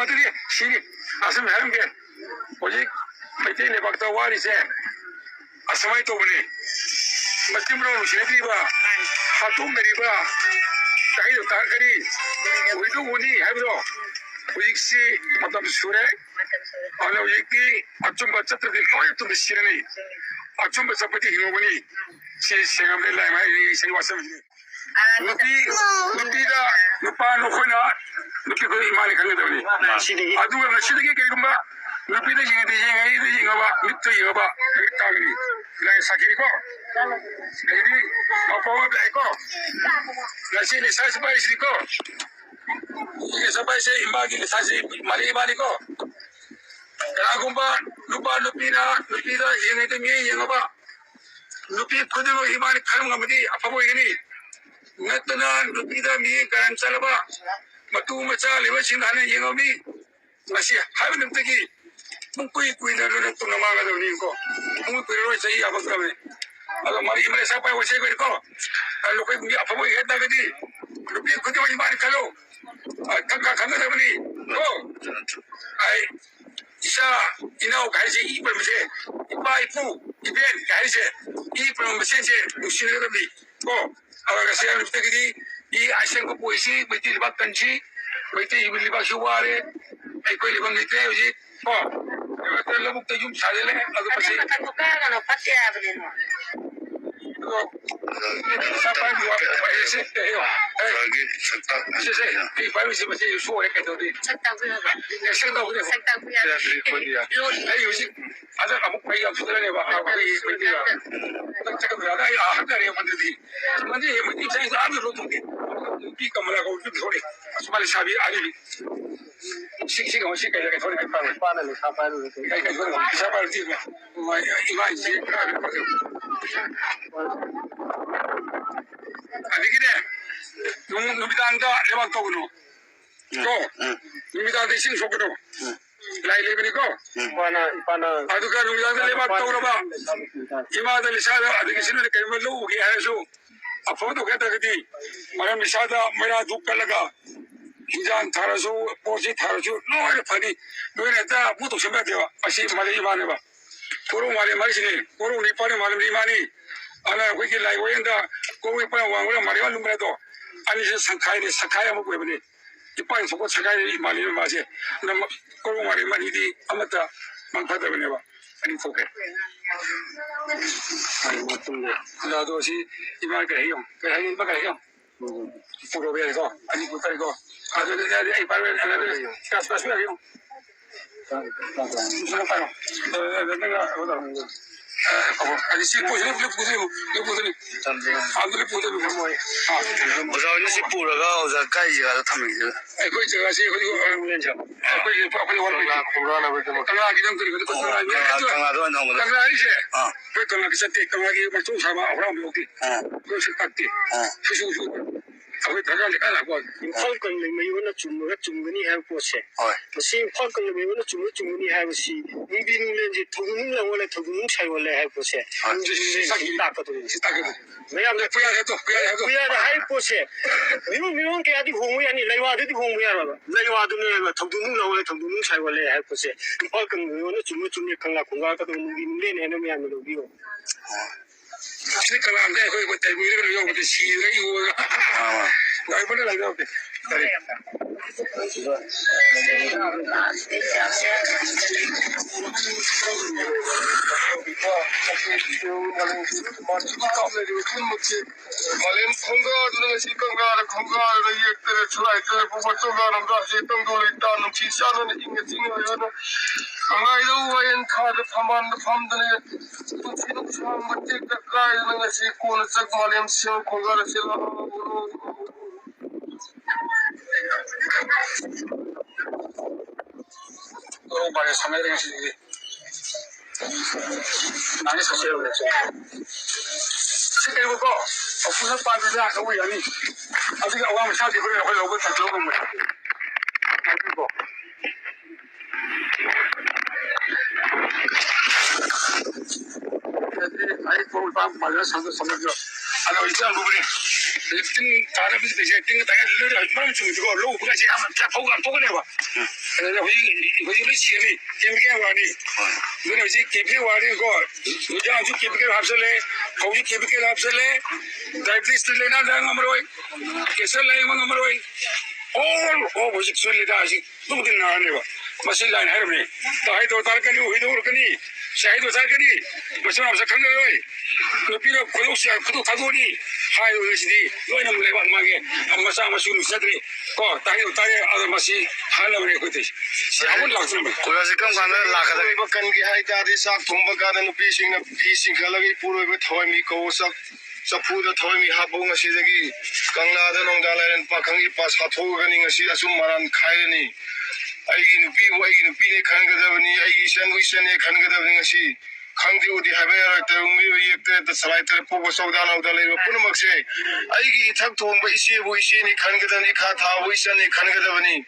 ꯃꯗꯨꯗꯤ ꯁꯤꯅꯤ ꯑꯁꯨꯝ ꯍꯥꯏꯔꯝꯒꯦ ꯍꯧꯖꯤꯛ ꯃꯩꯇꯩ ꯂꯩꯕꯥꯛꯇ ꯋꯥꯔꯤꯁꯦ ꯑꯁꯨꯃꯥꯏꯅ ꯇꯧꯕꯅꯤ ꯃꯆꯤꯟ ꯃꯅꯥꯎ ꯅꯨꯡꯁꯤꯅꯗ꯭ꯔꯤꯕ ꯍꯥꯠꯇꯣꯛꯅꯔꯤꯕ ꯆꯍꯤꯗꯣ ꯇꯥꯔꯛꯀꯅꯤ ꯎꯏꯗꯨ ꯎꯅꯤ ꯍꯥꯏꯕꯗꯣ ꯍꯧꯖꯤꯛꯁꯤ ꯃꯇꯝ ꯁꯨꯔꯦ ꯑꯗꯨꯅ ꯍꯧꯖꯤꯛꯇꯤ ꯑꯆꯨꯝꯕ ꯆꯠꯇ꯭ꯔꯗꯤ ꯂꯣꯏꯅ ꯇꯨꯝꯕ ꯁꯤꯔꯅꯤ ꯑꯆꯨꯝꯕ ꯆꯠꯄꯗꯤ ꯍꯤꯡꯍꯧꯒꯅꯤ ꯁꯤ ꯁꯦꯡꯉꯝꯂꯦ ꯂꯥꯏ ꯍꯥꯏꯔꯤ ꯏꯁꯩ ꯋꯥꯁꯝꯁꯤꯅꯤ ꯅꯨꯄꯤꯗ nupa nukhoina nupi ko imani khangdabni aduga ngsidagi kaigumba nupi da yingade yingaba mitto yingaba tagni lai sakiri ko nedi apawa bai ko nasi ni sai bai si ko ye sabai se imbagi ni sai mari imani ko kagumba nupa nupi da yingade yingaba nupi khudimo imani khangmadi apawa yini natna nupida mi karan chalaba matu macha leba sinhane yengomi masi haibnum tagi mungkui kuina ro tuna maga do ni ko mungkui kuiro sai abakame alo mari imre sa pai wase ko lokoi mi apamo heta gadi nupi khudi wai mari khalo kaka khana dabni ko ai isa inau gaise I permse ipai pu iben gaise I permse je usine dabni ko agar saya lupa kiri, I asing ko puisi, betul libak kanci, betul libak suara, ekor libak itu uji, oh, kalau lebuk tu jum sahaja le, agar pasti. Ada buka kalau pasti apa ni? Siapa dua, pasti saya. Lagi serta. Saya, ini baru sih masih suara kita tu. Serta apa? Serta apa? Serta apa? Yo, uji, ada kamu pergi apa sudah ni, apa pergi pergi. Tak cakap berada, ada yang mandi saya itu ambil rotu ni, pi kamera kau tu thori, semua sahaja ada ni, sik kamu sik kerja thori apa? Panel siapa itu? Kerja thori, siapa itu? Iman sih, ada gini, nubitan anda lewat kau nu, kau, nubitan ada sing sok nu. Lai lebih ni ko, Ipana. adu kan nubitan ada lewat kau apa? Ima ada lisada, ada kisah ni kerja lu, kita harus apa tu kata kiti, mana lisada merah duk laga, hijan tharasu, posi tharasu, no ada fani, no ada tak, butuh sempat dia, asyik malah iman apa, korang malah sini, korang ni pada malah iman ni, anak aku kira lagi orang dah, korang pada orang orang malah lumrah tu, ani se sakai amu kau ni, ipan sokot sakai malah masih, nama korang malah iman ini, amata manfaat apa ni apa, ani fokus. Lah tu si iman kerja yang bagai yang, pura biar ko, ani putar ko, ada ipan ada kas biar yang, semua tahu, ada ada si pun ni, ada pun ni semua. Usaha ni si pura kau, usaha kai jaga tu thami je. Kau jaga si kau apa ni orang Kurang apa tu? tengah kita tu kita Tengah tu orang tu. tengah ni je, kau tengah kita tengah macam sama orang berukti, kau sekarang susu. Aku tengah lekat aku. Falcon le mai wala chumgani hai po se machine falcon le mai wala chumgani hai si nimbi le ji thugum la wala thugum chai wala hai po se Sakit ta ka to mai am le puya tu puya hai po se mi ke adi hong ya ni leiwa di hong ya ba leiwa du ne thugum la wala thugum chai wala hai po se falcon le wala chumni kanga khunga ka to nimbi le ne ne mi am lo bi ko Sini kalau anda kau ikut tadi mula kalau yang si lagi orang, dah boleh lagi apa? Dari. Malam khunggar dengan si khunggar lagi ekter culai ekter buat khunggar nampak si tunggu itu nampak siapa ni ingat ya na. Angah itu wayan thar thaman tham dene. Tuh siapa mati kerja dengan si kau nak malam si khunggar si la. Oh, banyak sangat dengan sini. Nangis saja boleh. Sekarang buka, aku nak pakai dah kau yang ni. Asyik awam mesti boleh aku tak tahu kamu. Nanti buka. Jadi, saya kau paham macam sama je. Anak itu aku beri. Lifting, cara bisa lifting, tapi lu dah macam tu. Lu bukan sih, amat tak fokus ni apa. 우리 시리 김게 와니 너는 이제 김게 와니 거 누가 아주 김게 합설래 거기 김게 합설래 다이비스 레나 당함으로이 계설래 망함으로이 오 뭐지 소리다 아직 누구든 나와네 봐 마실 라인 하르네 다이도 달까니 우이도 그러니 샤이도 살까니 무슨 없어 큰 거요 그 비록 고독시야 구독 가도니 하이도 것이디 너희는 레바 망게 아마사 아마시 누사들이 다이도 다이 아들 마시 하려면 그때 아무 락스는 뭐 고라지 깜깜을 라가다 이거 간기 하이다디 싹 동박가는 누피싱나 피싱 갈라기 뿌르고 더미 거우싹 사푸다 더미 하봉 시대기 강나다 농달라는 파강이 파 사토가니 것이 아줌 말한 카이니 아이기 누피와 아이기 누피네 간가다니 아이기 샹위션에 간가다니 것이 강디 우디 하베야 때 우미 예때 살아이때 보고 소다나 우달레 뿌르막세 아이기 탁 동바 이시에 보이시니 간가다니 카타 보이시니 간가다니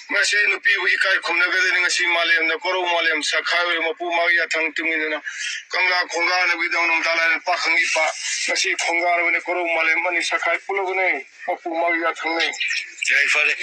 마시 누피 우이카이 콤나가다니 것이 말렘나 코로 말렘 사카웨 마푸 마기야 탕뚱이나 강가 공가는 비동놈 달라는 파강이 파 마시 공가는 코로 말렘 마니 사카이 풀어보네 마푸 마기야 탕네 야이 파레